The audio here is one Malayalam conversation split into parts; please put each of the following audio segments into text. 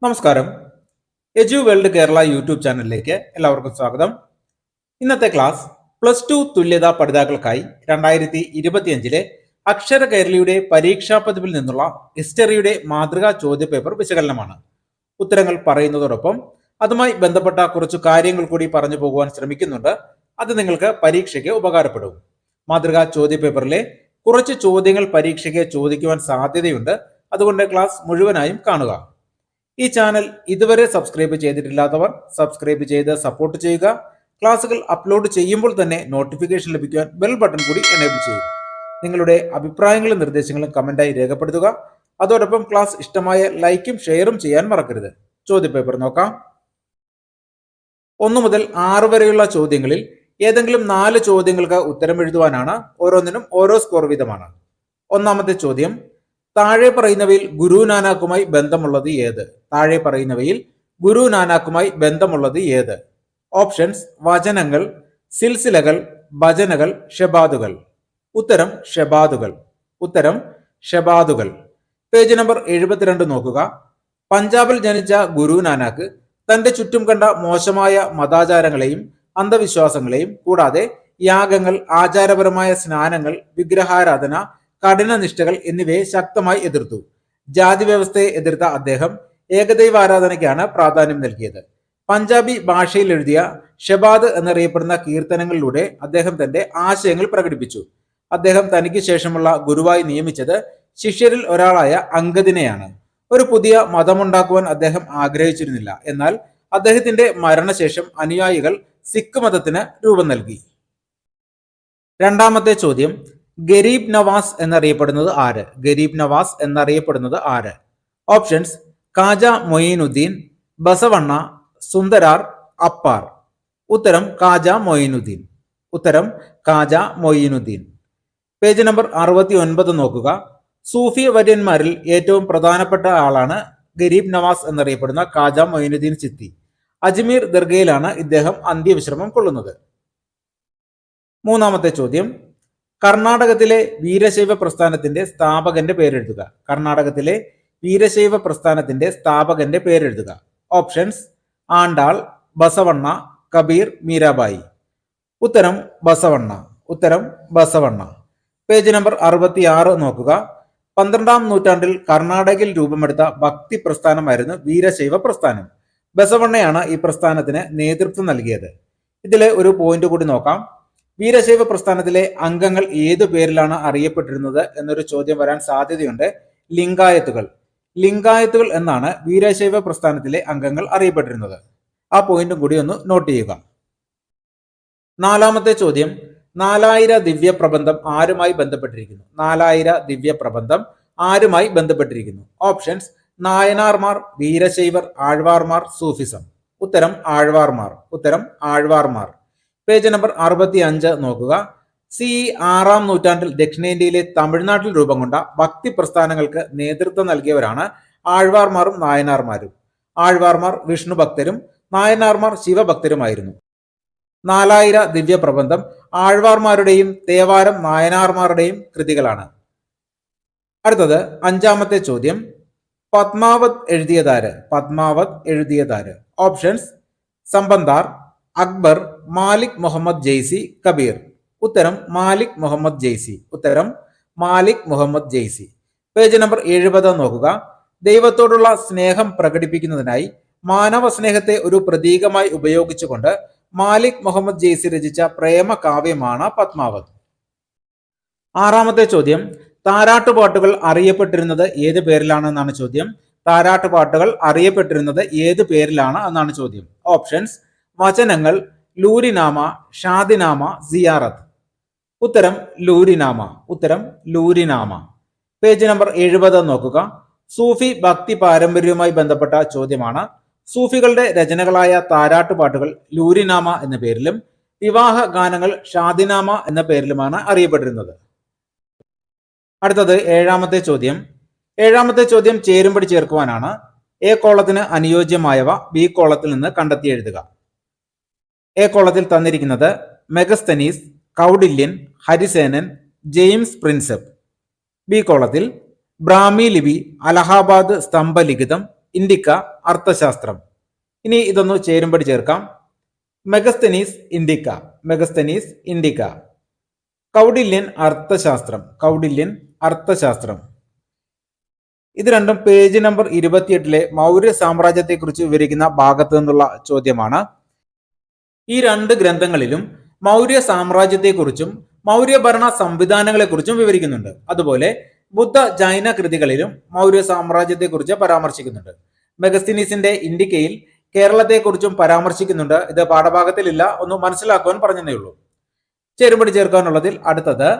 നമസ്കാരം. എജു വേൾഡ് കേരള യൂട്യൂബ് ചാനലിലേക്ക് എല്ലാവർക്കും സ്വാഗതം. ഇന്നത്തെ ക്ലാസ് +2 തുല്യതാ പഠിതാക്കൾക്കായി 2025 അക്ഷര കേരളിയുടെ പരീക്ഷാ പതിപ്പിൽ നിന്നുള്ള ഹിസ്റ്ററിയുടെ മാതൃകാ ചോദ്യപേപ്പർ വിശകലനമാണ്. ഉത്തരങ്ങൾ പറയുന്നതോടൊപ്പം അതുമായി ബന്ധപ്പെട്ട കുറച്ചു കാര്യങ്ങൾ കൂടി പറഞ്ഞു പോകുവാൻ ശ്രമിക്കുന്നുണ്ട്. അത് നിങ്ങൾക്ക് പരീക്ഷയ്ക്ക് ഉപകാരപ്പെടും. മാതൃകാ ചോദ്യപേപ്പറിലെ കുറച്ച് ചോദ്യങ്ങൾ പരീക്ഷയ്ക്ക് ചോദിക്കുവാൻ സാധ്യതയുണ്ട്. അതുകൊണ്ട് ക്ലാസ് മുഴുവനായും കാണുക. ഈ ചാനൽ ഇതുവരെ സബ്സ്ക്രൈബ് ചെയ്തിട്ടില്ലാത്തവർ സബ്സ്ക്രൈബ് ചെയ്ത് സപ്പോർട്ട് ചെയ്യുക. ക്ലാസുകൾ അപ്ലോഡ് ചെയ്യുമ്പോൾ തന്നെ നോട്ടിഫിക്കേഷൻ ലഭിക്കുവാൻ ബെൽ ബട്ടൺ കൂടി എനേബിൾ ചെയ്യുക. നിങ്ങളുടെ അഭിപ്രായങ്ങളും നിർദ്ദേശങ്ങളും കമന്റായി രേഖപ്പെടുത്തുക. അതോടൊപ്പം ക്ലാസ് ഇഷ്ടമായ ലൈക്കും ഷെയറും ചെയ്യാൻ മറക്കരുത്. ചോദ്യപേപ്പർ നോക്കാം. 1 മുതൽ 6 വരെയുള്ള ചോദ്യങ്ങളിൽ ഏതെങ്കിലും 4 ചോദ്യങ്ങൾക്ക് ഉത്തരം എഴുതുവാനാണ്. ഓരോന്നിനും ഓരോ സ്കോർ വീതമാണ്. ഒന്നാമത്തെ ചോദ്യം, താഴെ പറയുന്നവയിൽ ഗുരു നാനാക്കുമായി ബന്ധമുള്ളത് ഏത്? താഴെ പറയുന്നവയിൽ ഗുരു നാനാക്കുമായി ബന്ധമുള്ളത് ഏത്? ഓപ്ഷൻസ്: വചനങ്ങൾ, സിൽസിലകൾ, ഭജനകൾ, ഷെബാദുകൾ. ഉത്തരം ഷെബാദുകൾ. ഉത്തരം ഷെബാദുകൾ. പേജ് നമ്പർ 72 നോക്കുക. പഞ്ചാബിൽ ജനിച്ച ഗുരു നാനാക്ക് തന്റെ ചുറ്റും കണ്ട മോശമായ മതാചാരങ്ങളെയും അന്ധവിശ്വാസങ്ങളെയും കൂടാതെ യാഗങ്ങൾ, ആചാരപരമായ സ്നാനങ്ങൾ, വിഗ്രഹാരാധന, കഠിന നിഷ്ഠകൾ എന്നിവയെ ശക്തമായി എതിർത്തു. ജാതി വ്യവസ്ഥയെ എതിർത്ത അദ്ദേഹം ഏകദൈവാരാധനയ്ക്കാണ് പ്രാധാന്യം നൽകിയത്. പഞ്ചാബി ഭാഷയിൽ എഴുതിയ ഷെബാദ് എന്നറിയപ്പെടുന്ന കീർത്തനങ്ങളിലൂടെ അദ്ദേഹം തന്റെ ആശയങ്ങൾ പ്രകടിപ്പിച്ചു. അദ്ദേഹം തനിക്ക് ശേഷമുള്ള ഗുരുവായി നിയമിച്ചത് ശിഷ്യരിൽ ഒരാളായ അംഗദിനെയാണ്. ഒരു പുതിയ മതമുണ്ടാക്കുവാൻ അദ്ദേഹം ആഗ്രഹിച്ചിരുന്നില്ല. എന്നാൽ അദ്ദേഹത്തിന്റെ മരണശേഷം അനുയായികൾ സിഖ് മതത്തിന് രൂപം നൽകി. രണ്ടാമത്തെ ചോദ്യം, ഗരീബ് നവാസ് എന്നറിയപ്പെടുന്നത് ആര്? ഗരീബ് നവാസ് എന്നറിയപ്പെടുന്നത് ആര്? ഓപ്ഷൻസ്: ഖാജ മൊയ്നുദ്ദീൻ, ബസവണ്ണ, സുന്ദരാർ, അപ്പാർ. ഉത്തരം ഖാജ മൊയ്നുദ്ദീൻ. ഉത്തരം ഖാജ മൊയ്നുദ്ദീൻ. പേജ് നമ്പർ 69 നോക്കുക. സൂഫി വര്യന്മാരിൽ ഏറ്റവും പ്രധാനപ്പെട്ട ആളാണ് ഗരീബ് നവാസ് എന്നറിയപ്പെടുന്ന ഖാജ മൊയ്നുദ്ദീൻ ചിസ്തി. അജ്മീർ ദർഗയിലാണ് ഇദ്ദേഹം അന്ത്യവിശ്രമം കൊള്ളുന്നത്. മൂന്നാമത്തെ ചോദ്യം, കർണാടകത്തിലെ വീരശൈവ പ്രസ്ഥാനത്തിന്റെ സ്ഥാപകന്റെ പേരെഴുതുക. കർണാടകത്തിലെ വീരശൈവ പ്രസ്ഥാനത്തിന്റെ സ്ഥാപകന്റെ പേരെഴുതുക. ഓപ്ഷൻസ്: ആണ്ടാൾ, ബസവണ്ണ, കബീർ, മീരാബായി. ഉത്തരം ബസവണ്ണ. ഉത്തരം ബസവണ്ണ. പേജ് നമ്പർ 66 നോക്കുക. 12ാം നൂറ്റാണ്ടിൽ കർണാടകയിൽ രൂപമെടുത്ത ഭക്തി പ്രസ്ഥാനമായിരുന്നു വീരശൈവ പ്രസ്ഥാനം. ബസവണ്ണയാണ് ഈ പ്രസ്ഥാനത്തിന് നേതൃത്വം നൽകിയത്. ഇതിലെ ഒരു പോയിന്റ് കൂടി നോക്കാം. വീരശൈവ പ്രസ്ഥാനത്തിലെ അംഗങ്ങൾ ഏതു പേരിലാണ് അറിയപ്പെട്ടിരുന്നത് എന്നൊരു ചോദ്യം വരാൻ സാധ്യതയുണ്ട്. ലിംഗായത്തുകൾ. ലിംഗായത്തുകൾ എന്നാണ് വീരശൈവ പ്രസ്ഥാനത്തിലെ അംഗങ്ങൾ അറിയപ്പെട്ടിരുന്നത്. ആ പോയിന്റും കൂടി ഒന്ന് നോട്ട് ചെയ്യുക. നാലാമത്തെ ചോദ്യം, 4000 ദിവ്യ പ്രബന്ധം ആരുമായി ബന്ധപ്പെട്ടിരിക്കുന്നു? 4000 ദിവ്യ പ്രബന്ധം ആരുമായി ബന്ധപ്പെട്ടിരിക്കുന്നു? ഓപ്ഷൻസ്: നായനാർമാർ, വീരശൈവർ, ആഴ്വാർമാർ, സൂഫിസം. ഉത്തരം ആഴ്വാർമാർ. ഉത്തരം ആഴ്വാർമാർ. പേജ് നമ്പർ 65 നോക്കുക. CE 6ാം നൂറ്റാണ്ടിൽ ദക്ഷിണേന്ത്യയിലെ തമിഴ്നാട്ടിൽ രൂപം കൊണ്ട ഭക്തി പ്രസ്ഥാനങ്ങൾക്ക് നേതൃത്വം നൽകിയവരാണ് ആഴ്വാർമാരും നായനാർമാരും. ആഴ്വാർമാർ വിഷ്ണു ഭക്തരും നായനാർമാർ ശിവഭക്തരുമായിരുന്നു. 4000 ദിവ്യ പ്രബന്ധം ആഴ്വാർമാരുടെയും തേവാരം നായനാർമാരുടെയും കൃതികളാണ്. അടുത്തത് 5ാമത്തെ ചോദ്യം, പത്മാവത് എഴുതിയതാര്? പത്മാവത് എഴുതിയതാര്? ഓപ്ഷൻസ്: സമ്പന്താർ, അക്ബർ, മാലിക് മുഹമ്മദ് ജയ്സി, കബീർ. ഉത്തരം മാലിക് മുഹമ്മദ് ജയ്സി. ഉത്തരം മാലിക് മുഹമ്മദ് ജയ്സി. പേജ് നമ്പർ 70 നോക്കുക. ദൈവത്തോടുള്ള സ്നേഹം പ്രകടിപ്പിക്കുന്നതിനായി മാനവ സ്നേഹത്തെ ഒരു പ്രതീകമായി ഉപയോഗിച്ചുകൊണ്ട് മാലിക് മുഹമ്മദ് ജയ്സി രചിച്ച പ്രേമ കാവ്യമാണ് പത്മാവത്. 6ാമത്തെ ചോദ്യം, താരാട്ടുപാട്ടുകൾ അറിയപ്പെട്ടിരുന്നത് ഏത് പേരിലാണ് എന്നാണ് ചോദ്യം. താരാട്ടുപാട്ടുകൾ അറിയപ്പെട്ടിരുന്നത് ഏത് പേരിലാണ് എന്നാണ് ചോദ്യം. ഓപ്ഷൻസ്: വചനങ്ങൾ, ലൂരിനാമ, ഷാദിനാമ, സിയാറത്ത്. ഉത്തരം ലൂരിനാമ. ഉത്തരം ലൂരിനാമ. പേജ് നമ്പർ 70 നോക്കുക. സൂഫി ഭക്തി പാരമ്പര്യവുമായി ബന്ധപ്പെട്ട ചോദ്യമാണ്. സൂഫികളുടെ രചനകളായ താരാട്ടുപാട്ടുകൾ ലൂരിനാമ എന്ന പേരിലും വിവാഹ ഗാനങ്ങൾ ഷാദിനാമ എന്ന പേരിലുമാണ് അറിയപ്പെട്ടിരുന്നത്. അടുത്തത് 7ാമത്തെ ചോദ്യം. 7ാമത്തെ ചോദ്യം ചേരുംപടി ചേർക്കുവാനാണ്. എ കോളത്തിന് അനുയോജ്യമായവ ബി കോളത്തിൽ നിന്ന് കണ്ടെത്തി എഴുതുക. എ കോളത്തിൽ തന്നിരിക്കുന്നത് മെഗസ്തനീസ്, കൗഡില്യൻ, ഹരിസേനൻ, ജെയിംസ് പ്രിൻസെപ്പ്. ബി കോളത്തിൽ ബ്രാഹ്മി ലിപി, അലഹാബാദ് സ്തംഭലിഖിതം, ഇൻഡിക്ക, അർത്ഥശാസ്ത്രം. ഇനി ഇതൊന്ന് ചേരുംപടി ചേർക്കാം. Megasthenes Indica, Megasthenes Indica. കൗഡില്യൻ അർത്ഥശാസ്ത്രം, കൗഡില്യൻ അർത്ഥശാസ്ത്രം. ഇത് രണ്ടും പേജ് നമ്പർ 28 മൗര്യ സാമ്രാജ്യത്തെക്കുറിച്ച് വിവരിക്കുന്ന ഭാഗത്തു നിന്നുള്ള ചോദ്യമാണ്. ഈ രണ്ട് ഗ്രന്ഥങ്ങളിലും മൗര്യ സാമ്രാജ്യത്തെക്കുറിച്ചും മൗര്യഭരണ സംവിധാനങ്ങളെക്കുറിച്ചും വിവരിക്കുന്നുണ്ട്. അതുപോലെ ബുദ്ധ ജൈന കൃതികളിലും മൗര്യ സാമ്രാജ്യത്തെക്കുറിച്ച് പരാമർശിക്കുന്നുണ്ട്. മെഗസ്തനീസിന്റെ ഇൻഡിക്കയിൽ കേരളത്തെക്കുറിച്ചും പരാമർശിക്കുന്നുണ്ട്. ഇത് പാഠഭാഗത്തിലില്ല, ഒന്ന് മനസ്സിലാക്കുവാൻ പറഞ്ഞതേ ഉള്ളൂ. ചേരുംപടി ചേർക്കാനുള്ളതിൽ അടുത്തത്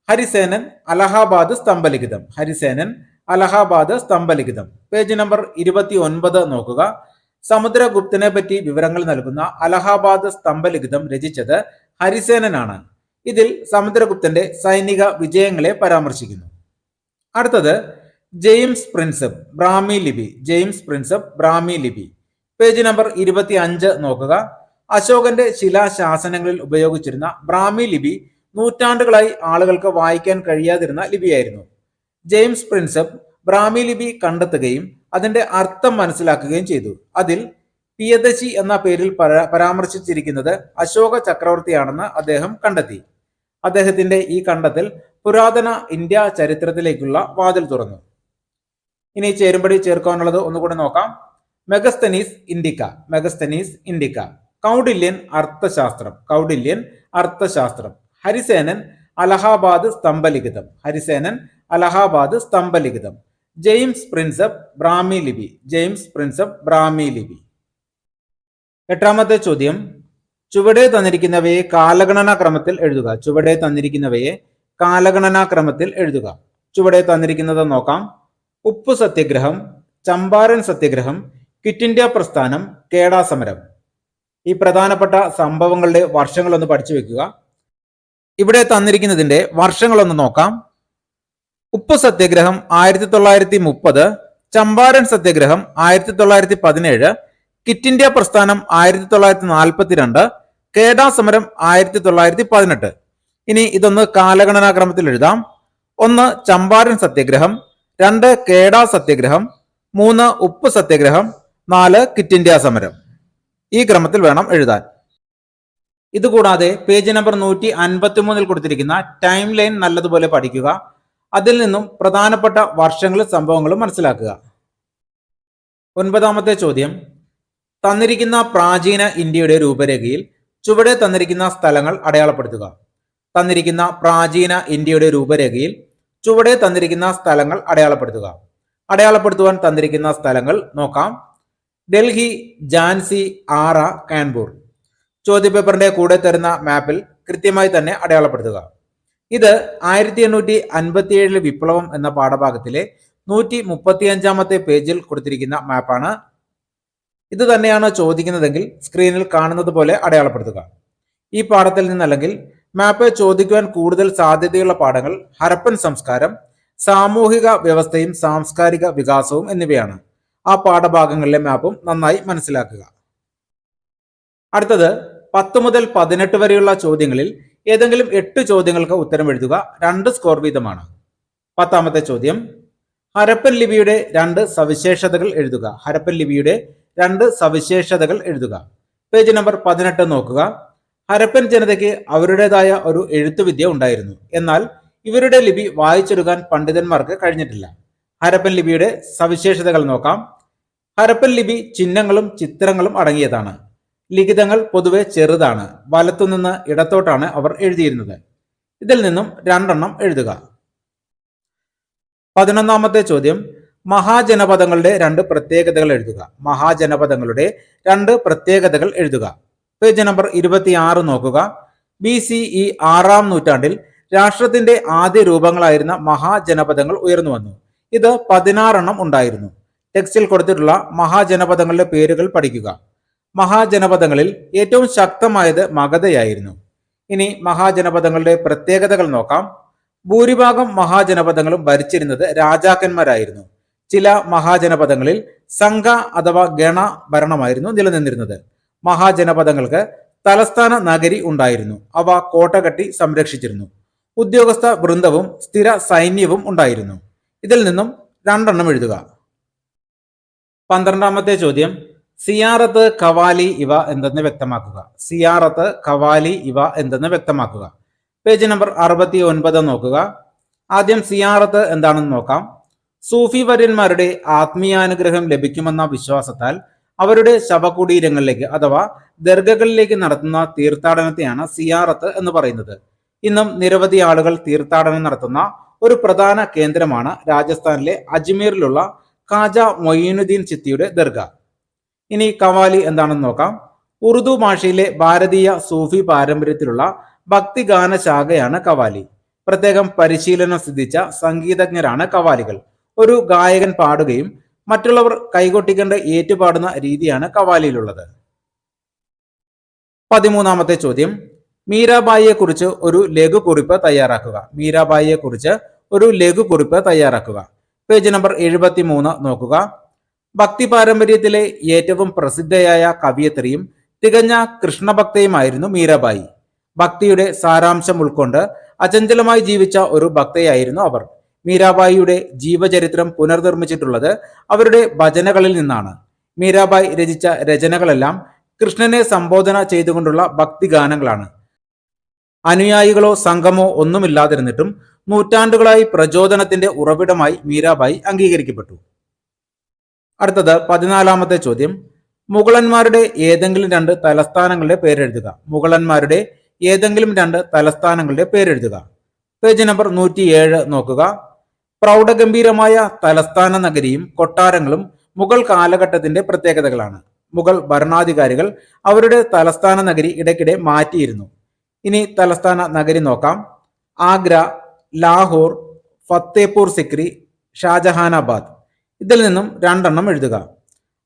ഹരിസേനൻ അലഹാബാദ് സ്തംഭലിഖിതം, ഹരിസേനൻ അലഹാബാദ് സ്തംഭലിഖിതം. പേജ് നമ്പർ 29 നോക്കുക. സമുദ്രഗുപ്തനെ പറ്റി വിവരങ്ങൾ നൽകുന്ന അലഹാബാദ് സ്തംഭലിഖിതം രചിച്ചത് ഹരിസേനനാണ്. ഇതിൽ സമുദ്രഗുപ്തന്റെ സൈനിക വിജയങ്ങളെ പരാമർശിക്കുന്നു. അടുത്തത് ജെയിംസ് പ്രിൻസപ്പ് ബ്രാഹ്മി ലിപി, ജെയിംസ് പ്രിൻസപ്പ് ബ്രാഹ്മി ലിപി. പേജ് നമ്പർ 25 നോക്കുക. അശോകന്റെ ശിലാശാസനങ്ങളിൽ ഉപയോഗിച്ചിരുന്ന ബ്രാഹ്മി ലിപി നൂറ്റാണ്ടുകളായി ആളുകൾക്ക് വായിക്കാൻ കഴിയാതിരുന്ന ലിപിയായിരുന്നു. ജെയിംസ് പ്രിൻസപ്പ് ബ്രാഹ്മി ലിപി കണ്ടെത്തുകയും അതിന്റെ അർത്ഥം മനസ്സിലാക്കുകയും ചെയ്തു. അതിൽ പിയദശി എന്ന പേരിൽ പരാമർശിച്ചിരിക്കുന്നത് അശോക ചക്രവർത്തിയാണെന്ന് അദ്ദേഹം കണ്ടെത്തി. അദ്ദേഹത്തിന്റെ ഈ കണ്ടെത്തൽ പുരാതന ഇന്ത്യ ചരിത്രത്തിലേക്കുള്ള വാതിൽ തുറന്നു. ഇനി ചേരുംപടി ചേർക്കാനുള്ളത് ഒന്നുകൂടി നോക്കാം. Megasthenes Indica, Megasthenes Indica. കൗഡില്യൻ അർത്ഥശാസ്ത്രം, കൗഡില്യൻ അർത്ഥശാസ്ത്രം. ഹരിസേനൻ അലഹാബാദ് സ്തംഭലിഖിതം, ഹരിസേനൻ അലഹാബാദ് സ്തംഭലിഖിതം. ജെയിംസ് പ്രിൻസപ്പ് ബ്രാഹ്മി ലിപി, ജെയിംസ് പ്രിൻസപ്പ് ബ്രാഹ്മി ലിപി. എട്ടാമത്തെ ചോദ്യം, ചുവടെ തന്നിരിക്കുന്നവയെ കാലഗണനാ ക്രമത്തിൽ എഴുതുക, ചുവടെ തന്നിരിക്കുന്നവയെ കാലഗണനാ ക്രമത്തിൽ എഴുതുക. ചുവടെ തന്നിരിക്കുന്നത് നോക്കാം. ഉപ്പു സത്യാഗ്രഹം, ചമ്പാരൻ സത്യാഗ്രഹം, ക്വിറ്റ് ഇന്ത്യ പ്രസ്ഥാനം, കേഡാ സമരം. ഈ പ്രധാനപ്പെട്ട സംഭവങ്ങളുടെ വർഷങ്ങളൊന്ന് പഠിച്ചു വെക്കുക. ഇവിടെ തന്നിരിക്കുന്നതിന്റെ വർഷങ്ങളൊന്ന് നോക്കാം. ഉപ്പു സത്യാഗ്രഹം 1930, ചമ്പാരൻ സത്യാഗ്രഹം 1917, ക്വിറ്റ് ഇന്ത്യ പ്രസ്ഥാനം 1942, കേഡാ സമരം 1918. ഇനി ഇതൊന്ന് കാലഗണനാക്രമത്തിൽ എഴുതാം. 1 ചമ്പാരൻ സത്യാഗ്രഹം, 2 കേഡാ സത്യാഗ്രഹം, 3 ഉപ്പ് സത്യാഗ്രഹം, 4 ക്വിറ്റ് ഇന്ത്യ സമരം. ഈ ക്രമത്തിൽ വേണം എഴുതാൻ. ഇതുകൂടാതെ പേജ് നമ്പർ 153 കൊടുത്തിരിക്കുന്ന ടൈം ലൈൻ നല്ലതുപോലെ പഠിക്കുക. അതിൽ നിന്നും പ്രധാനപ്പെട്ട വർഷങ്ങളും സംഭവങ്ങളും മനസ്സിലാക്കുക. 9ാമത്തെ ചോദ്യം, തന്നിരിക്കുന്ന പ്രാചീന ഇന്ത്യയുടെ രൂപരേഖയിൽ ചുവടെ തന്നിരിക്കുന്ന സ്ഥലങ്ങൾ അടയാളപ്പെടുത്തുക. തന്നിരിക്കുന്ന പ്രാചീന ഇന്ത്യയുടെ രൂപരേഖയിൽ ചുവടെ തന്നിരിക്കുന്ന സ്ഥലങ്ങൾ അടയാളപ്പെടുത്തുക. അടയാളപ്പെടുത്തുവാൻ തന്നിരിക്കുന്ന സ്ഥലങ്ങൾ നോക്കാം. ഡൽഹി, ഝാൻസി, ആറ, കാൺപൂർ. ചോദ്യപേപ്പറിന്റെ കൂടെ തരുന്ന മാപ്പിൽ കൃത്യമായി തന്നെ അടയാളപ്പെടുത്തുക. ഇത് 1857 വിപ്ലവം എന്ന പാഠഭാഗത്തിലെ 135ാമത്തെ പേജിൽ കൊടുത്തിരിക്കുന്ന മാപ്പാണ്. ഇത് തന്നെയാണ് ചോദിക്കുന്നതെങ്കിൽ സ്ക്രീനിൽ കാണുന്നത് പോലെ അടയാളപ്പെടുത്തുക. ഈ പാഠത്തിൽ നിന്നല്ലെങ്കിൽ മാപ്പ് ചോദിക്കുവാൻ കൂടുതൽ സാധ്യതയുള്ള പാഠങ്ങൾ ഹരപ്പൻ സംസ്കാരം, സാമൂഹിക വ്യവസ്ഥയും സാംസ്കാരിക വികാസവും എന്നിവയാണ്. ആ പാഠഭാഗങ്ങളിലെ മാപ്പും നന്നായി മനസ്സിലാക്കുക. അടുത്തത് 10 മുതൽ 18 വരെയുള്ള ചോദ്യങ്ങളിൽ ഏതെങ്കിലും 8 ചോദ്യങ്ങൾക്ക് ഉത്തരം എഴുതുക. 2 സ്കോർ വീതമാണ്. 10ാമത്തെ ചോദ്യം, ഹരപ്പൻ ലിപിയുടെ 2 സവിശേഷതകൾ എഴുതുക. ഹരപ്പൻ ലിപിയുടെ 2 സവിശേഷതകൾ എഴുതുക. പേജ് നമ്പർ 18 നോക്കുക. ഹരപ്പൻ ജനതയ്ക്ക് അവരുടേതായ ഒരു എഴുത്തുവിദ്യ ഉണ്ടായിരുന്നു. എന്നാൽ ഇവരുടെ ലിപി വായിച്ചെടുക്കാൻ പണ്ഡിതന്മാർക്ക് കഴിഞ്ഞിട്ടില്ല. ഹരപ്പൻ ലിപിയുടെ സവിശേഷതകൾ നോക്കാം. ഹരപ്പൻ ലിപി ചിഹ്നങ്ങളും ചിത്രങ്ങളും അടങ്ങിയതാണ്. ലിഖിതങ്ങൾ പൊതുവെ ചെറുതാണ്. വലത്തുനിന്ന് ഇടത്തോട്ടാണ് അവർ എഴുതിയിരുന്നത്. ഇതിൽ നിന്നും 2 എണ്ണം എഴുതുക. 11ാമത്തെ ചോദ്യം, മഹാജനപദങ്ങളുടെ 2 പ്രത്യേകതകൾ എഴുതുക. മഹാജനപദങ്ങളുടെ 2 പ്രത്യേകതകൾ എഴുതുക. പേജ് നമ്പർ 26 നോക്കുക. BCE 6ാം നൂറ്റാണ്ടിൽ രാഷ്ട്രത്തിന്റെ ആദ്യ രൂപങ്ങളായിരുന്ന മഹാജനപദങ്ങൾ ഉയർന്നു വന്നു. ഇത് 16 എണ്ണം ഉണ്ടായിരുന്നു. ടെക്സ്റ്റിൽ കൊടുത്തിട്ടുള്ള മഹാജനപദങ്ങളുടെ പേരുകൾ പഠിക്കുക. മഹാജനപദങ്ങളിൽ ഏറ്റവും ശക്തമായത് മഗധയായിരുന്നു. ഇനി മഹാജനപദങ്ങളുടെ പ്രത്യേകതകൾ നോക്കാം. ഭൂരിഭാഗം മഹാജനപദങ്ങളും ഭരിച്ചിരുന്നത് രാജാക്കന്മാരായിരുന്നു. ചില മഹാജനപദങ്ങളിൽ സംഘ അഥവാ ഗണ ഭരണമായിരുന്നു നിലനിന്നിരുന്നത്. മഹാജനപദങ്ങൾക്ക് തലസ്ഥാന നഗരി ഉണ്ടായിരുന്നു. അവ കോട്ട കെട്ടി സംരക്ഷിച്ചിരുന്നു. ഉദ്യോഗസ്ഥ വൃന്ദവും സ്ഥിര സൈന്യവും ഉണ്ടായിരുന്നു. ഇതിൽ നിന്നും 2 എണ്ണം എഴുതുക. 12ാമത്തെ ചോദ്യം, സിയാറത്ത്, ഖവാലി ഇവ എന്തെന്ന് വ്യക്തമാക്കുക. സിയാറത്ത്, ഖവാലി ഇവ എന്തെന്ന് വ്യക്തമാക്കുക. പേജ് നമ്പർ 69 നോക്കുക. ആദ്യം സിയാറത്ത് എന്താണെന്ന് നോക്കാം. സൂഫി വര്യന്മാരുടെ ആത്മീയാനുഗ്രഹം ലഭിക്കുമെന്ന വിശ്വാസത്താൽ അവരുടെ ശവകുടീരങ്ങളിലേക്ക് അഥവാ ദർഗകളിലേക്ക് നടത്തുന്ന തീർത്ഥാടനത്തെയാണ് സിയാറത്ത് എന്ന് പറയുന്നത്. ഇന്നും നിരവധി ആളുകൾ തീർത്ഥാടനം നടത്തുന്ന ഒരു പ്രധാന കേന്ദ്രമാണ് രാജസ്ഥാനിലെ അജ്മീറിലുള്ള ഖാജ മൊയ്നുദ്ദീൻ ചിസ്തിയുടെ ദർഗ. ഇനി ഖവാലി എന്താണെന്ന് നോക്കാം. ഉറുദു ഭാഷയിലെ ഭാരതീയ സൂഫി പാരമ്പര്യത്തിലുള്ള ഭക്തിഗാന ശാഖയാണ് ഖവാലി. പ്രത്യേകം പരിശീലനം സിദ്ധിച്ച സംഗീതജ്ഞരാണ് ഖവാലികൾ. ഒരു ഗായകൻ പാടുകയും മറ്റുള്ളവർ കൈകൊട്ടിക്കൊണ്ട് ഏറ്റുപാടുന്ന രീതിയാണ് ഖവാലിയിലുള്ളത്. 13ാമത്തെ ചോദ്യം, മീരാബായിയെ കുറിച്ച് ഒരു ലഘുകുറിപ്പ് തയ്യാറാക്കുക. മീരാബായിയെ കുറിച്ച് ഒരു ലഘുകുറിപ്പ് തയ്യാറാക്കുക. പേജ് നമ്പർ 73 നോക്കുക. ഭക്തി പാരമ്പര്യത്തിലെ ഏറ്റവും പ്രസിദ്ധയായ കവിയത്രിയും തികഞ്ഞ കൃഷ്ണഭക്തയുമായിരുന്നു മീരാബായി. ഭക്തിയുടെ സാരാംശം ഉൾക്കൊണ്ട് അചഞ്ചലമായി ജീവിച്ച ഒരു ഭക്തയായിരുന്നു അവർ. മീരാബായിയുടെ ജീവചരിത്രം പുനർനിർമ്മിച്ചിട്ടുള്ളത് അവരുടെ ഭജനകളിൽ നിന്നാണ്. മീരാബായി രചിച്ച രചനകളെല്ലാം കൃഷ്ണനെ സംബോധന ചെയ്തുകൊണ്ടുള്ള ഭക്തിഗാനങ്ങളാണ്. അനുയായികളോ സംഘമോ ഒന്നുമില്ലാതിരുന്നിട്ടും നൂറ്റാണ്ടുകളായി പ്രചോദനത്തിന്റെ ഉറവിടമായി മീരാബായി അംഗീകരിക്കപ്പെട്ടു. അടുത്തത് 14ാമത്തെ ചോദ്യം, മുഗളന്മാരുടെ ഏതെങ്കിലും രണ്ട് തലസ്ഥാനങ്ങളുടെ പേരെഴുതുക. മുഗളന്മാരുടെ ഏതെങ്കിലും രണ്ട് തലസ്ഥാനങ്ങളുടെ പേരെഴുതുക. പേജ് നമ്പർ 107 നോക്കുക. പ്രൗഢഗംഭീരമായ തലസ്ഥാന നഗരിയും കൊട്ടാരങ്ങളും മുഗൾ കാലഘട്ടത്തിന്റെ പ്രത്യേകതകളാണ്. മുഗൾ ഭരണാധികാരികൾ അവരുടെ തലസ്ഥാന നഗരി ഇടയ്ക്കിടെ മാറ്റിയിരുന്നു. ഇനി തലസ്ഥാന നഗരി നോക്കാം. ആഗ്ര, ലാഹോർ, ഫത്തേപൂർ സിക്രി, ഷാജഹാനാബാദ്. ഇതിൽ നിന്നും രണ്ടെണ്ണം എഴുതുക.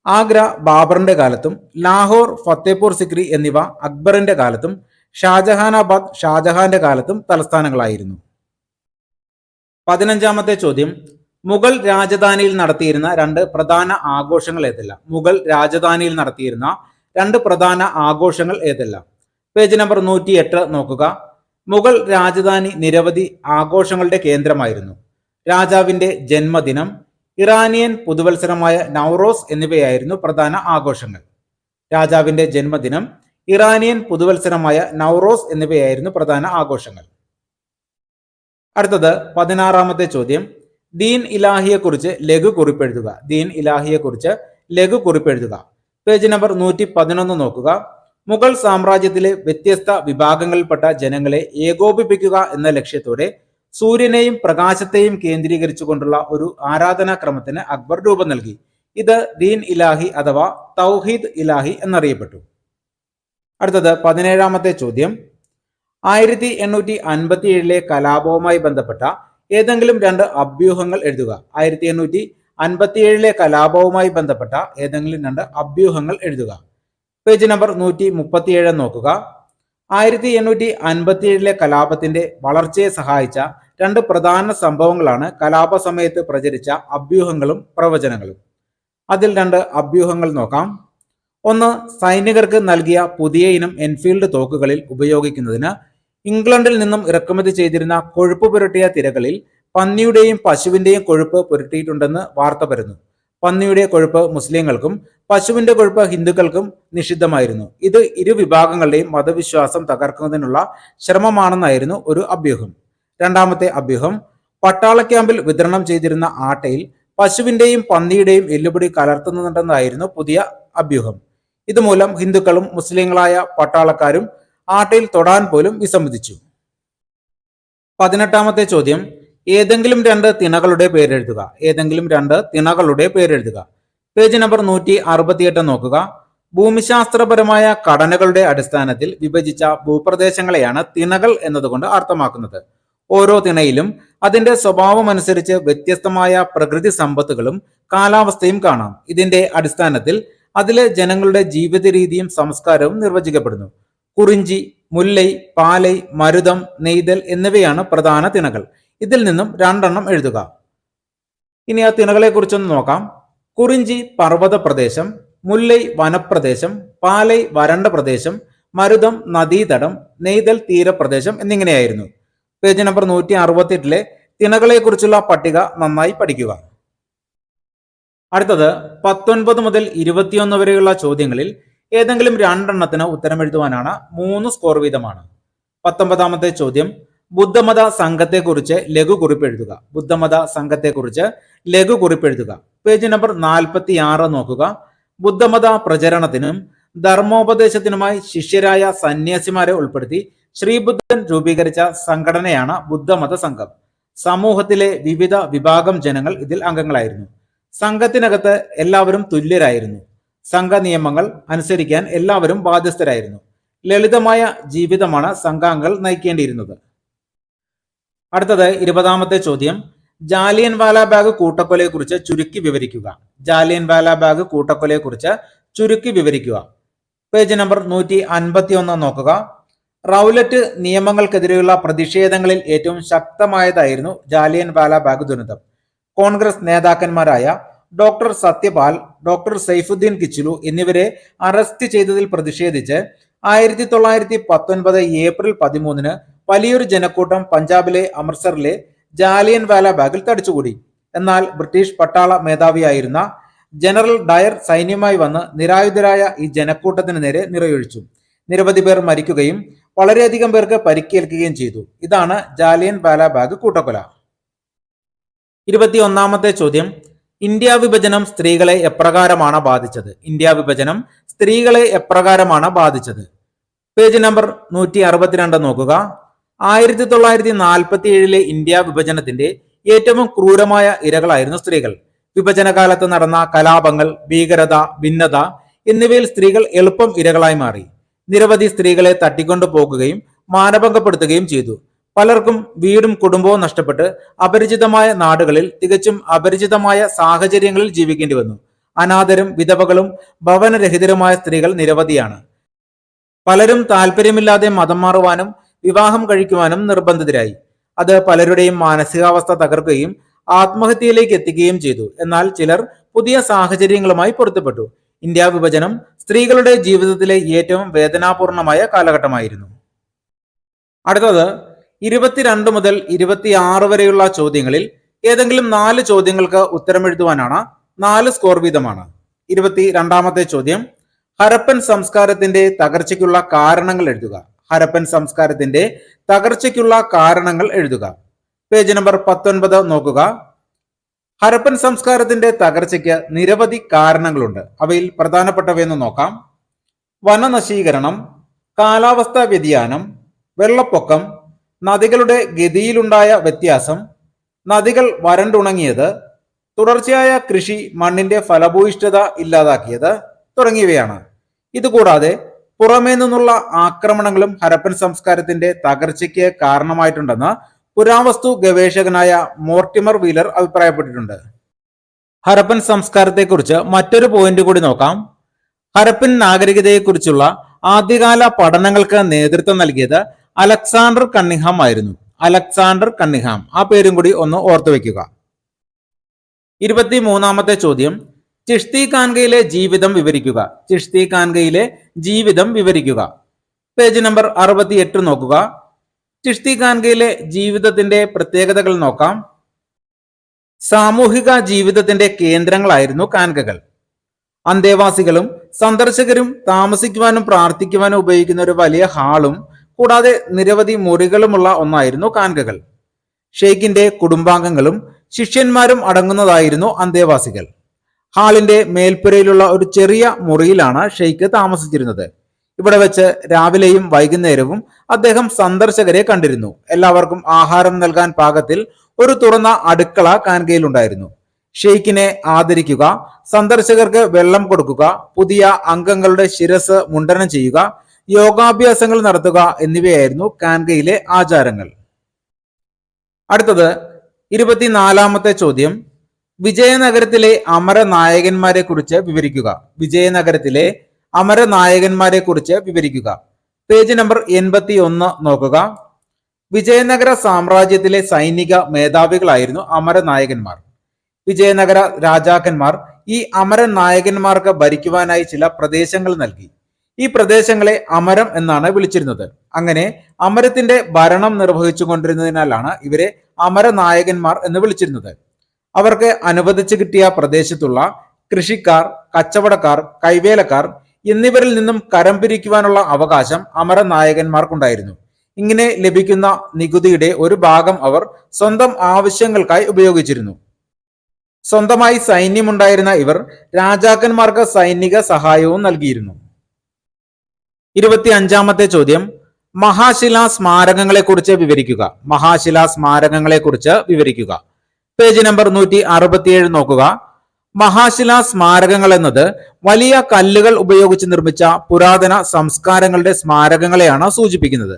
ആഗ്ര ബാബറിന്റെ കാലത്തും ലാഹോർ, ഫത്തേപൂർ സിക്രി എന്നിവ അക്ബറിന്റെ കാലത്തും ഷാജഹാനാബാദ് ഷാജഹാന്റെ കാലത്തും തലസ്ഥാനങ്ങളായിരുന്നു. 15ാമത്തെ ചോദ്യം, മുഗൾ രാജധാനിയിൽ നടത്തിയിരുന്ന രണ്ട് പ്രധാന ആഘോഷങ്ങൾ ഏതെല്ലാം? മുഗൾ രാജധാനിയിൽ നടത്തിയിരുന്ന രണ്ട് പ്രധാന ആഘോഷങ്ങൾ ഏതെല്ലാം? പേജ് നമ്പർ 108 നോക്കുക. മുഗൾ രാജധാനി നിരവധി ആഘോഷങ്ങളുടെ കേന്ദ്രമായിരുന്നു. രാജാവിന്റെ ജന്മദിനം, ഇറാനിയൻ പുതുവത്സരമായ നൗറോസ് എന്നിവയായിരുന്നു പ്രധാന ആഘോഷങ്ങൾ. രാജാവിന്റെ ജന്മദിനം, ഇറാനിയൻ പുതുവത്സരമായ നൗറോസ് എന്നിവയായിരുന്നു പ്രധാന ആഘോഷങ്ങൾ. അടുത്തത് 16ാമത്തെ ചോദ്യം, ദീൻ ഇലാഹിയെ കുറിച്ച് ലഘു കുറിപ്പെഴുതുക. ദീൻ ഇലാഹിയെ കുറിച്ച് ലഘു കുറിപ്പെഴുതുക. പേജ് നമ്പർ 111 നോക്കുക. മുഗൾ സാമ്രാജ്യത്തിലെ വ്യത്യസ്ത വിഭാഗങ്ങളിൽപ്പെട്ട ജനങ്ങളെ ഏകോപിപ്പിക്കുക എന്ന ലക്ഷ്യത്തോടെ സൂര്യനെയും പ്രകാശത്തെയും കേന്ദ്രീകരിച്ചുകൊണ്ടുള്ള ഒരു ആരാധനാക്രമത്തിന് അക്ബർ രൂപം നൽകി. ഇത് ദീൻ ഇലാഹി അഥവാ തൗഹീദ് ഇലാഹി എന്നറിയപ്പെട്ടു. അടുത്തത് 17ാമത്തെ ചോദ്യം, 1857 കലാപവുമായി ബന്ധപ്പെട്ട ഏതെങ്കിലും രണ്ട് അഭ്യൂഹങ്ങൾ എഴുതുക. 1857 കലാപവുമായി ബന്ധപ്പെട്ട ഏതെങ്കിലും രണ്ട് അഭ്യൂഹങ്ങൾ എഴുതുക. പേജ് നമ്പർ 137 നോക്കുക. 1857 കലാപത്തിന്റെ വളർച്ചയെ സഹായിച്ച രണ്ട് പ്രധാന സംഭവങ്ങളാണ് കലാപ സമയത്ത് പ്രചരിച്ച അഭ്യൂഹങ്ങളും പ്രവചനങ്ങളും. അതിൽ രണ്ട് അഭ്യൂഹങ്ങൾ നോക്കാം. ഒന്ന്, സൈനികർക്ക് നൽകിയ പുതിയ ഇനം എൻഫീൽഡ് തോക്കുകളിൽ ഉപയോഗിക്കുന്നതിന് ഇംഗ്ലണ്ടിൽ നിന്നും ഇറക്കുമതി ചെയ്തിരുന്ന കൊഴുപ്പ് പുരട്ടിയ തിരകളിൽ പന്നിയുടെയും പശുവിന്റെയും കൊഴുപ്പ് പുരട്ടിയിട്ടുണ്ടെന്ന് വാർത്ത പരന്നു. പന്നിയുടെ കൊഴുപ്പ് മുസ്ലിങ്ങൾക്കും പശുവിന്റെ കൊഴുപ്പ് ഹിന്ദുക്കൾക്കും നിഷിദ്ധമായിരുന്നു. ഇത് ഇരു വിഭാഗങ്ങളുടെയും മതവിശ്വാസം തകർക്കുന്നതിനുള്ള ശ്രമമാണെന്നായിരുന്നു ഒരു അഭ്യൂഹം. രണ്ടാമത്തെ അഭ്യൂഹം, പട്ടാള ക്യാമ്പിൽ വിതരണം ചെയ്തിരുന്ന ആട്ടയിൽ പശുവിന്റെയും പന്നിയുടെയും എല്ലുപൊടി കലർത്തുന്നുണ്ടെന്നായിരുന്നു പുതിയ അഭ്യൂഹം. ഇതുമൂലം ഹിന്ദുക്കളും മുസ്ലിങ്ങളായ പട്ടാളക്കാരും ആട്ടയിൽ തൊടാൻ പോലും വിസമ്മതിച്ചു. 18ാമത്തെ ചോദ്യം, ഏതെങ്കിലും രണ്ട് തിണകളുടെ പേരെഴുതുക. ഏതെങ്കിലും രണ്ട് തിണകളുടെ പേരെഴുതുക. പേജ് നമ്പർ 168 നോക്കുക. ഭൂമിശാസ്ത്രപരമായ ഘടനകളുടെ അടിസ്ഥാനത്തിൽ വിഭജിച്ച ഭൂപ്രദേശങ്ങളെയാണ് തിണകൾ എന്നതുകൊണ്ട് അർത്ഥമാക്കുന്നത്. ഓരോ തിണയിലും അതിന്റെ സ്വഭാവമനുസരിച്ച് വ്യത്യസ്തമായ പ്രകൃതി സമ്പത്തുകളും കാലാവസ്ഥയും കാണാം. ഇതിന്റെ അടിസ്ഥാനത്തിൽ അതിലെ ജനങ്ങളുടെ ജീവിത രീതിയും സംസ്കാരവും നിർവചിക്കപ്പെടുന്നു. കുറിഞ്ചി, മുല്ലൈ, പാലൈ, മരുതം, നെയ്തൽ എന്നിവയാണ് പ്രധാന തിണകൾ. ഇതിൽ നിന്നും രണ്ടെണ്ണം എഴുതുക. ഇനി ആ തിണകളെ കുറിച്ചൊന്ന് നോക്കാം. കുറിഞ്ചി പർവ്വത പ്രദേശം, മുല്ലൈ വനപ്രദേശം, പാലൈ വരണ്ട പ്രദേശം, മരുതം നദീതടം, നെയ്തൽ തീരപ്രദേശം എന്നിങ്ങനെയായിരുന്നു. പേജ് നമ്പർ 168 തിണകളെ കുറിച്ചുള്ള പട്ടിക നന്നായി പഠിക്കുക. അടുത്തത് 19 മുതൽ 21 വരെയുള്ള ചോദ്യങ്ങളിൽ ഏതെങ്കിലും രണ്ടെണ്ണത്തിന് ഉത്തരം എഴുതുവാനാണ്. 3 സ്കോർ വീതമാണ്. 19ാമത്തെ ചോദ്യം, ബുദ്ധമത സംഘത്തെക്കുറിച്ച് ലഘുകുറിപ്പ് എഴുതുക. ബുദ്ധമത സംഘത്തെക്കുറിച്ച് ലഘുകുറിപ്പ് എഴുതുക. പേജ് നമ്പർ 46 നോക്കുക. ബുദ്ധമത പ്രചരണത്തിനും ധർമ്മോപദേശത്തിനുമായി ശിഷ്യരായ സന്യാസിമാരെ ഉൾപ്പെടുത്തി ശ്രീബുദ്ധൻ രൂപീകരിച്ച സംഘടനയാണ് ബുദ്ധമത സംഘം. സമൂഹത്തിലെ വിവിധ വിഭാഗം ജനങ്ങൾ ഇതിൽ അംഗങ്ങളായിരുന്നു. സംഘത്തിനകത്ത് എല്ലാവരും തുല്യരായിരുന്നു. സംഘ നിയമങ്ങൾ അനുസരിക്കാൻ എല്ലാവരും ബാധ്യസ്ഥരായിരുന്നു. ലളിതമായ ജീവിതമാണ് സംഘാംഗങ്ങൾ നയിക്കേണ്ടിയിരുന്നത്. അടുത്തത് 20ാമത്തെ ചോദ്യം, ജാലിയൻ വാലാബാഗ് കൂട്ടക്കൊലയെക്കുറിച്ച് ചുരുക്കി വിവരിക്കുക. ജാലിയൻ വാലാബാഗ് കൂട്ടക്കൊലയെക്കുറിച്ച് ചുരുക്കി വിവരിക്കുക. പേജ് നമ്പർ 151 നോക്കുക. റൗലറ്റ് നിയമങ്ങൾക്കെതിരെയുള്ള പ്രതിഷേധങ്ങളിൽ ഏറ്റവും ശക്തമായതായിരുന്നു ജാലിയൻ വാലാബാഗ് ദുരന്തം. കോൺഗ്രസ് നേതാക്കന്മാരായ ഡോക്ടർ സത്യപാൽ, ഡോക്ടർ സൈഫുദ്ദീൻ കിച്ചിലു എന്നിവരെ അറസ്റ്റ് ചെയ്തതിൽ പ്രതിഷേധിച്ച് 1919 ഏപ്രിൽ 13 വലിയൊരു ജനക്കൂട്ടം പഞ്ചാബിലെ അമൃത്സറിലെ ജാലിയൻ വാലാബാഗിൽ തടിച്ചുകൂടി. എന്നാൽ ബ്രിട്ടീഷ് പട്ടാള മേധാവിയായിരുന്ന ജനറൽ ഡയർ സൈന്യമായി വന്ന് നിരായുധരായ ഈ ജനക്കൂട്ടത്തിന് നേരെ നിറയൊഴിച്ചു. നിരവധി പേർ മരിക്കുകയും വളരെയധികം പേർക്ക് പരിക്കേൽക്കുകയും ചെയ്തു. ഇതാണ് ജാലിയൻ വാലാബാഗ് കൂട്ടക്കൊല. 21ാമത്തെ ചോദ്യം, ഇന്ത്യ വിഭജനം സ്ത്രീകളെ എപ്രകാരമാണ് ബാധിച്ചത്? ഇന്ത്യ വിഭജനം സ്ത്രീകളെ എപ്രകാരമാണ് ബാധിച്ചത്? പേജ് നമ്പർ 162 നോക്കുക. 1947 ഇന്ത്യ വിഭജനത്തിന്റെ ഏറ്റവും ക്രൂരമായ ഇരകളായിരുന്നു സ്ത്രീകൾ. വിഭജനകാലത്ത് നടന്ന കലാപങ്ങൾ, ഭീകരത, ഭിന്നത എന്നിവയിൽ സ്ത്രീകൾ എളുപ്പം ഇരകളായി മാറി. നിരവധി സ്ത്രീകളെ തട്ടിക്കൊണ്ടു പോകുകയും മാനഭംഗപ്പെടുത്തുകയും ചെയ്തു. പലർക്കും വീടും കുടുംബവും നഷ്ടപ്പെട്ട് അപരിചിതമായ നാടുകളിൽ തികച്ചും അപരിചിതമായ സാഹചര്യങ്ങളിൽ ജീവിക്കേണ്ടി വന്നു. അനാഥരും വിധവകളും ഭവനരഹിതരുമായ സ്ത്രീകൾ നിരവധിയാണ്. പലരും താല്പര്യമില്ലാതെ മതം മാറുവാനും വിവാഹം കഴിക്കുവാനും നിർബന്ധിതരായി. അത് പലരുടെയും മാനസികാവസ്ഥ തകർക്കുകയും ആത്മഹത്യയിലേക്ക് എത്തിക്കുകയും ചെയ്തു. എന്നാൽ ചിലർ പുതിയ സാഹചര്യങ്ങളുമായി പൊരുത്തപ്പെട്ടു. ഇന്ത്യ വിഭജനം സ്ത്രീകളുടെ ജീവിതത്തിലെ ഏറ്റവും വേദനാപൂർണമായ കാലഘട്ടമായിരുന്നു. അടുത്തത് 22 മുതൽ 26 വരെയുള്ള ചോദ്യങ്ങളിൽ ഏതെങ്കിലും 4 ചോദ്യങ്ങൾക്ക് ഉത്തരമെഴുതുവാനാണ്. 4 സ്കോർ വീതമാണ്. 22ാമത്തെ ചോദ്യം, ഹരപ്പൻ സംസ്കാരത്തിന്റെ തകർച്ചയ്ക്കുള്ള കാരണങ്ങൾ എഴുതുക. ഹരപ്പൻ സംസ്കാരത്തിന്റെ തകർച്ചയ്ക്കുള്ള കാരണങ്ങൾ എഴുതുക. പേജ് നമ്പർ 19 നോക്കുക. ഹരപ്പൻ സംസ്കാരത്തിന്റെ തകർച്ചയ്ക്ക് നിരവധി കാരണങ്ങളുണ്ട്. അവയിൽ പ്രധാനപ്പെട്ടവയെന്ന് നോക്കാം. വനനശീകരണം, കാലാവസ്ഥാ വ്യതിയാനം, വെള്ളപ്പൊക്കം, നദികളുടെ ഗതിയിലുണ്ടായ വ്യത്യാസം, നദികൾ വരണ്ടുണങ്ങിയത്, തുടർച്ചയായ കൃഷി മണ്ണിന്റെ ഫലഭൂയിഷ്ഠത ഇല്ലാതാക്കിയത് തുടങ്ങിയവയാണ്. ഇതുകൂടാതെ പുറമേ നിന്നുള്ള ആക്രമണങ്ങളും ഹരപ്പൻ സംസ്കാരത്തിന്റെ തകർച്ചയ്ക്ക് കാരണമായിട്ടുണ്ടെന്ന് പുരാവസ്തു ഗവേഷകനായ മോർട്ടിമർ വീലർ അഭിപ്രായപ്പെട്ടിട്ടുണ്ട്. ഹരപ്പൻ സംസ്കാരത്തെക്കുറിച്ച് മറ്റൊരു പോയിന്റ് കൂടി നോക്കാം. ഹരപ്പൻ നാഗരികതയെക്കുറിച്ചുള്ള ആദ്യകാല പഠനങ്ങൾക്ക് നേതൃത്വം നൽകിയത് അലക്സാണ്ടർ കണ്ണിങ്ഹാം ആയിരുന്നു. അലക്സാണ്ടർ കണ്ണിങ്ഹാം, ആ പേരും കൂടി ഒന്ന് ഓർത്തു വെക്കുക. 23ാമത്തെ ചോദ്യം, ചിഷ്തി കാൻഗയിലെ ജീവിതം വിവരിക്കുക. ചിഷ്തി കാൻഗയിലെ ജീവിതം വിവരിക്കുക. പേജ് നമ്പർ 68 നോക്കുക. ചിഷ്തി കാൻഗയിലെ ജീവിതത്തിന്റെ പ്രത്യേകതകൾ നോക്കാം. സാമൂഹിക ജീവിതത്തിന്റെ കേന്ദ്രങ്ങളായിരുന്നു കാൻഗകൾ. അന്തേവാസികളും സന്ദർശകരും താമസിക്കുവാനും പ്രാർത്ഥിക്കുവാനും ഉപയോഗിക്കുന്ന ഒരു വലിയ ഹാളും കൂടാതെ നിരവധി മുറികളുമുള്ള ഒന്നായിരുന്നു കാൻഗകൾ. ഷെയ്ഖിന്റെ കുടുംബാംഗങ്ങളും ശിഷ്യന്മാരും അടങ്ങുന്നതായിരുന്നു അന്തേവാസികൾ. ഹാളിന്റെ മേൽപ്പുരയിലുള്ള ഒരു ചെറിയ മുറിയിലാണ് ഷെയ്ഖ് താമസിച്ചിരുന്നത്. ഇവിടെ വെച്ച് രാവിലെയും വൈകുന്നേരവും അദ്ദേഹം സന്ദർശകരെ കണ്ടിരുന്നു. എല്ലാവർക്കും ആഹാരം നൽകാൻ പാകത്തിൽ ഒരു തുറന്ന അടുക്കള കാൻഗയിലുണ്ടായിരുന്നു. ഷെയ്ഖിനെ ആദരിക്കുക, സന്ദർശകർക്ക് വെള്ളം കൊടുക്കുക, പുതിയ അംഗങ്ങളുടെ ശിരസ് മുണ്ടനം ചെയ്യുക, യോഗാഭ്യാസങ്ങൾ നടത്തുക എന്നിവയായിരുന്നു കാൻഗയിലെ ആചാരങ്ങൾ. അടുത്തത് 24ാമത്തെ ചോദ്യം, വിജയനഗരത്തിലെ അമരനായകന്മാരെ കുറിച്ച് വിവരിക്കുക. വിജയനഗരത്തിലെ അമരനായകന്മാരെ കുറിച്ച് വിവരിക്കുക. പേജ് നമ്പർ 81 നോക്കുക. വിജയനഗര സാമ്രാജ്യത്തിലെ സൈനിക മേധാവികളായിരുന്നു അമരനായകന്മാർ. വിജയനഗര രാജാക്കന്മാർ ഈ അമരൻ നായകന്മാർക്ക് ഭരിക്കുവാനായി ചില പ്രദേശങ്ങൾ നൽകി. ഈ പ്രദേശങ്ങളെ അമരം എന്നാണ് വിളിച്ചിരുന്നത്. അങ്ങനെ അമരത്തിന്റെ ഭരണം നിർവഹിച്ചു കൊണ്ടിരുന്നതിനാലാണ് ഇവരെ അമരനായകന്മാർ എന്ന് വിളിച്ചിരുന്നത്. അവർക്ക് അനുവദിച്ചു കിട്ടിയ പ്രദേശത്തുള്ള കൃഷിക്കാർ, കച്ചവടക്കാർ, കൈവേലക്കാർ എന്നിവരിൽ നിന്നും കരം പിരിക്കുവാനുള്ള അവകാശം അമരനായകന്മാർക്കുണ്ടായിരുന്നു. ഇങ്ങനെ ലഭിക്കുന്ന നികുതിയുടെ ഒരു ഭാഗം അവർ സ്വന്തം ആവശ്യങ്ങൾക്കായി ഉപയോഗിച്ചിരുന്നു. സ്വന്തമായി സൈന്യമുണ്ടായിരുന്ന ഇവർ രാജാക്കന്മാർക്ക് സൈനിക സഹായവും നൽകിയിരുന്നു. 25-ാമത്തെ ചോദ്യം, മഹാശിലാ സ്മാരകങ്ങളെ കുറിച്ച് വിവരിക്കുക. മഹാശിലാ സ്മാരകങ്ങളെ കുറിച്ച് വിവരിക്കുക. പേജ് നമ്പർ 167 നോക്കുക. മഹാശിലാ സ്മാരകങ്ങൾ എന്നത് വലിയ കല്ലുകൾ ഉപയോഗിച്ച് നിർമ്മിച്ച പുരാതന സംസ്കാരങ്ങളുടെ സ്മാരകങ്ങളെയാണ് സൂചിപ്പിക്കുന്നത്.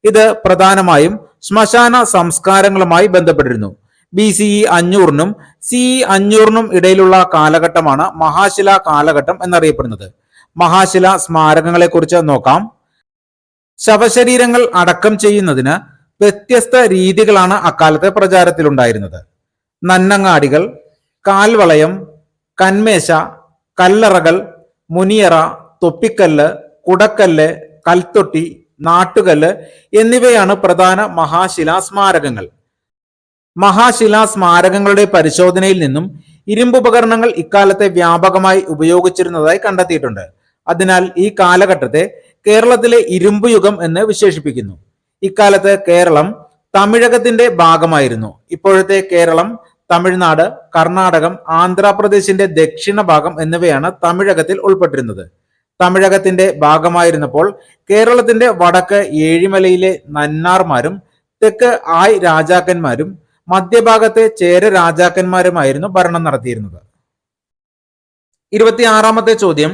ഇത് പ്രധാനമായും ശ്മശാന സംസ്കാരങ്ങളുമായി ബന്ധപ്പെട്ടിരുന്നു. BCE 500-നും CE 500-നും ഇടയിലുള്ള കാലഘട്ടമാണ് മഹാശിലാ കാലഘട്ടം എന്നറിയപ്പെടുന്നത്. മഹാശിലാ സ്മാരകങ്ങളെ കുറിച്ച് നോക്കാം. ശവശരീരങ്ങൾ അടക്കം ചെയ്യുന്നതിന് വ്യത്യസ്ത രീതികളാണ് അക്കാലത്ത് പ്രചാരത്തിലുണ്ടായിരുന്നത്. നന്നങ്ങാടികൾ, കാൽവളയം, കന്മേശ, കല്ലറകൾ, മുനിയറ, തൊപ്പിക്കല്ല്, കുടക്കല്ല്, കൽത്തൊട്ടി, നാട്ടുകല്ല് എന്നിവയാണ് പ്രധാന മഹാശിലാ സ്മാരകങ്ങൾ. മഹാശിലാ സ്മാരകങ്ങളുടെ പരിശോധനയിൽ നിന്നും ഇരുമ്പുപകരണങ്ങൾ ഇക്കാലത്തെ വ്യാപകമായി ഉപയോഗിച്ചിരുന്നതായി കണ്ടെത്തിയിട്ടുണ്ട്. അതിനാൽ ഈ കാലഘട്ടത്തെ കേരളത്തിലെ ഇരുമ്പ് യുഗം എന്ന് വിശേഷിപ്പിക്കുന്നു. ഇക്കാലത്ത് കേരളം തമിഴകത്തിന്റെ ഭാഗമായിരുന്നു. ഇപ്പോഴത്തെ കേരളം, തമിഴ്നാട്, കർണാടകം, ആന്ധ്രാപ്രദേശിന്റെ ദക്ഷിണ ഭാഗം എന്നിവയാണ് തമിഴകത്തിൽ ഉൾപ്പെട്ടിരുന്നത്. തമിഴകത്തിന്റെ ഭാഗമായിരുന്നപ്പോൾ കേരളത്തിന്റെ വടക്ക് ഏഴിമലയിലെ നന്നാർമാരും തെക്ക് ആയ് രാജാക്കന്മാരും മധ്യഭാഗത്തെ ചേര രാജാക്കന്മാരുമായിരുന്നു ഭരണം നടത്തിയിരുന്നത്. 26-ാമത്തെ ചോദ്യം,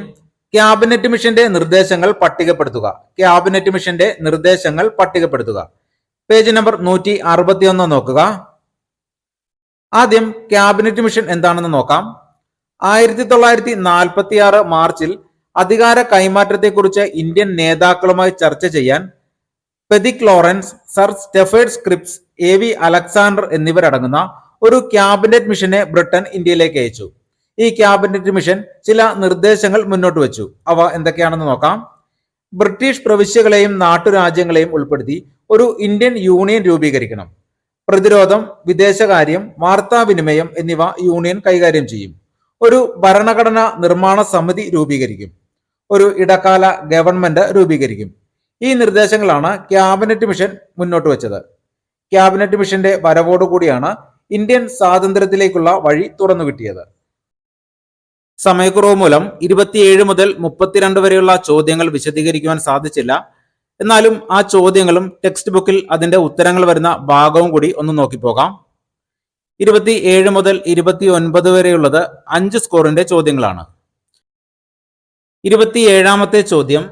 ക്യാബിനറ്റ് മിഷന്റെ നിർദ്ദേശങ്ങൾ പട്ടികപ്പെടുത്തുക. ക്യാബിനറ്റ് മിഷന്റെ നിർദ്ദേശങ്ങൾ പട്ടികപ്പെടുത്തുക. പേജ് നമ്പർ 161 നോക്കുക. ആദ്യം ക്യാബിനറ്റ് മിഷൻ എന്താണെന്ന് നോക്കാം. 1946 മാർച്ചിൽ അധികാര കൈമാറ്റത്തെക്കുറിച്ച് ഇന്ത്യൻ നേതാക്കളുമായി ചർച്ച ചെയ്യാൻ Pethick Lawrence, Sir Stafford Cripps, AV Alexander എന്നിവരടങ്ങുന്ന ഒരു ക്യാബിനറ്റ് മിഷനെ ബ്രിട്ടൻ ഇന്ത്യയിലേക്ക് അയച്ചു. ഈ ക്യാബിനറ്റ് മിഷൻ ചില നിർദ്ദേശങ്ങൾ മുന്നോട്ട് വെച്ചു. അവ എന്തൊക്കെയാണെന്ന് നോക്കാം. ബ്രിട്ടീഷ് പ്രവിശ്യകളെയും നാട്ടുരാജ്യങ്ങളെയും ഉൾപ്പെടുത്തി ഒരു ഇന്ത്യൻ യൂണിയൻ രൂപീകരിക്കണം. പ്രതിരോധം, വിദേശകാര്യം, വാർത്താവിനിമയം എന്നിവ യൂണിയൻ കൈകാര്യം ചെയ്യും. ഒരു ഭരണഘടനാ നിർമ്മാണ സമിതി രൂപീകരിക്കും. ഒരു ഇടക്കാല ഗവൺമെന്റ് രൂപീകരിക്കും. ഈ നിർദ്ദേശങ്ങളാണ് ക്യാബിനറ്റ് മിഷൻ മുന്നോട്ട് വെച്ചത്. ക്യാബിനറ്റ് മിഷന്റെ വരവോടുകൂടിയാണ് ഇന്ത്യൻ സ്വാതന്ത്ര്യത്തിലേക്കുള്ള വഴി തുറന്നു കിട്ടിയത്. സമയക്കുറവ് മൂലം 27 മുതൽ 32 വരെയുള്ള ചോദ്യങ്ങൾ വിശദീകരിക്കുവാൻ സാധിച്ചില്ല. എന്നാലും ആ ചോദ്യങ്ങളും ടെക്സ്റ്റ് ബുക്കിൽ അതിന്റെ ഉത്തരങ്ങൾ വരുന്ന ഭാഗവും കൂടി ഒന്ന് നോക്കിപ്പോകാം. 27 മുതൽ 29 വരെയുള്ളത് 5 സ്കോറിന്റെ ചോദ്യങ്ങളാണ്. 27-ാമത്തെ ചോദ്യം,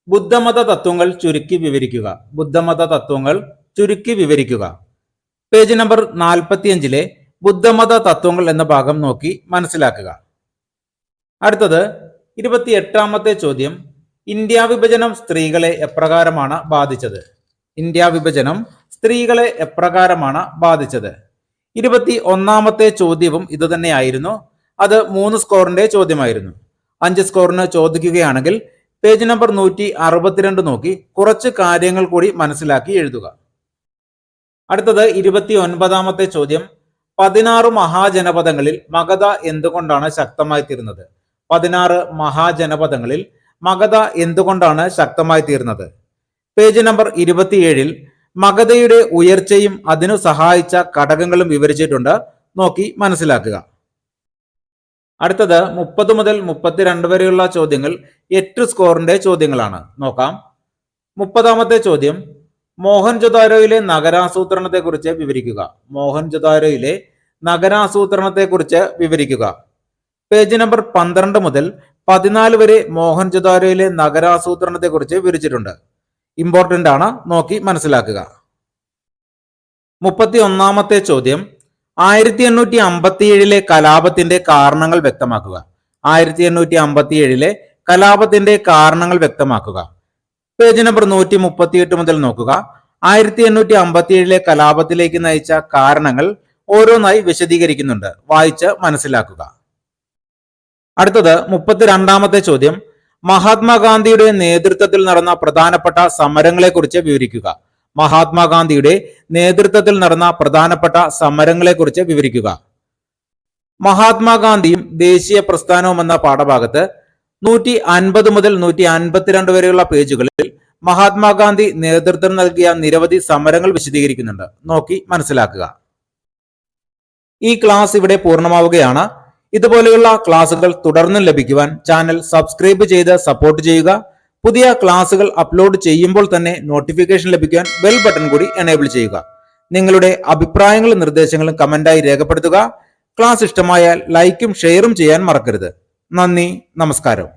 ബുദ്ധമത തത്വങ്ങൾ ചുരുക്കി വിവരിക്കുക. ബുദ്ധമത തത്വങ്ങൾ ചുരുക്കി വിവരിക്കുക. പേജ് നമ്പർ 45-ലെ ബുദ്ധമത തത്വങ്ങൾ എന്ന ഭാഗം നോക്കി മനസ്സിലാക്കുക. അടുത്തത് 28-ാമത്തെ ചോദ്യം, ഇന്ത്യ വിഭജനം സ്ത്രീകളെ എപ്രകാരമാണ് ബാധിച്ചത്? ഇന്ത്യ വിഭജനം സ്ത്രീകളെ എപ്രകാരമാണ് ബാധിച്ചത്? 21-ാമത്തെ ചോദ്യവും ഇതുതന്നെയായിരുന്നു. അത് 3 സ്കോറിന്റെ ചോദ്യമായിരുന്നു. 5 സ്കോറിന് ചോദിക്കുകയാണെങ്കിൽ പേജ് നമ്പർ 162 നോക്കി കുറച്ച് കാര്യങ്ങൾ കൂടി മനസ്സിലാക്കി എഴുതുക. അടുത്തത് 29-ാമത്തെ ചോദ്യം, 16 മഹാജനപദങ്ങളിൽ മഗധ എന്തുകൊണ്ടാണ് ശക്തമായി തീർന്നത്? 16 മഹാജനപദങ്ങളിൽ മഗധ എന്തുകൊണ്ടാണ് ശക്തമായി തീർന്നത്? പേജ് നമ്പർ 27-ൽ മഗധയുടെ ഉയർച്ചയും അതിനു സഹായിച്ച ഘടകങ്ങളും വിവരിച്ചിട്ടുണ്ട്. നോക്കി മനസ്സിലാക്കുക. അടുത്തത് 30 മുതൽ 32 വരെയുള്ള ചോദ്യങ്ങൾ 8 സ്കോറിന്റെ ചോദ്യങ്ങളാണ്. നോക്കാം. 30-ാമത്തെ ചോദ്യം, മോഹൻജൊദാരോയിലെ നഗരാസൂത്രണത്തെക്കുറിച്ച് വിവരിക്കുക. മോഹൻജൊദാരോയിലെ നഗരാസൂത്രണത്തെക്കുറിച്ച് വിവരിക്കുക. പേജ് നമ്പർ 12 മുതൽ 14 വരെ മോഹൻജൊദാരോയിലെ നഗരാസൂത്രണത്തെക്കുറിച്ച് വിവരിച്ചിട്ടുണ്ട്. ഇമ്പോർട്ടന്റ് ആണ്, നോക്കി മനസ്സിലാക്കുക. 31-ാമത്തെ ചോദ്യം, 1857-ലെ കലാപത്തിന്റെ കാരണങ്ങൾ വ്യക്തമാക്കുക. 1857-ലെ കലാപത്തിന്റെ കാരണങ്ങൾ വ്യക്തമാക്കുക. പേജ് നമ്പർ 138 മുതൽ നോക്കുക. 1857-ലെ കലാപത്തിലേക്ക് നയിച്ച കാരണങ്ങൾ ഓരോന്നായി വിശദീകരിക്കുന്നുണ്ട്. വായിച്ച് മനസ്സിലാക്കുക. അടുത്തത് 32-ാമത്തെ ചോദ്യം, മഹാത്മാഗാന്ധിയുടെ നേതൃത്വത്തിൽ നടന്ന പ്രധാനപ്പെട്ട സമരങ്ങളെ കുറിച്ച് വിവരിക്കുക. മഹാത്മാഗാന്ധിയുടെ നേതൃത്വത്തിൽ നടന്ന പ്രധാനപ്പെട്ട സമരങ്ങളെ കുറിച്ച് വിവരിക്കുക. മഹാത്മാഗാന്ധിയും ദേശീയ പ്രസ്ഥാനവും എന്ന പാഠഭാഗത്ത് 150 മുതൽ 152 വരെയുള്ള പേജുകളിൽ മഹാത്മാഗാന്ധി നേതൃത്വം നൽകിയ നിരവധി സമരങ്ങൾ വിശദീകരിക്കുന്നുണ്ട്. നോക്കി മനസ്സിലാക്കുക. ഈ ക്ലാസ് ഇവിടെ പൂർണ്ണമാവുകയാണ്. ഇതുപോലെയുള്ള ക്ലാസുകൾ തുടർന്നും ലഭിക്കുവാൻ ചാനൽ സബ്സ്ക്രൈബ് ചെയ്ത് സപ്പോർട്ട് ചെയ്യുക. പുതിയ ക്ലാസുകൾ അപ്ലോഡ് ചെയ്യുമ്പോൾ തന്നെ നോട്ടിഫിക്കേഷൻ ലഭിക്കാൻ ബെൽ ബട്ടൺ കൂടി എനേബിൾ ചെയ്യുക. നിങ്ങളുടെ അഭിപ്രായങ്ങളും നിർദ്ദേശങ്ങളും കമന്റായി രേഖപ്പെടുത്തുക. ക്ലാസ് ഇഷ്ടമായാൽ ലൈക്കും ഷെയറും ചെയ്യാൻ മറക്കരുത്. നന്ദി, നമസ്കാരം.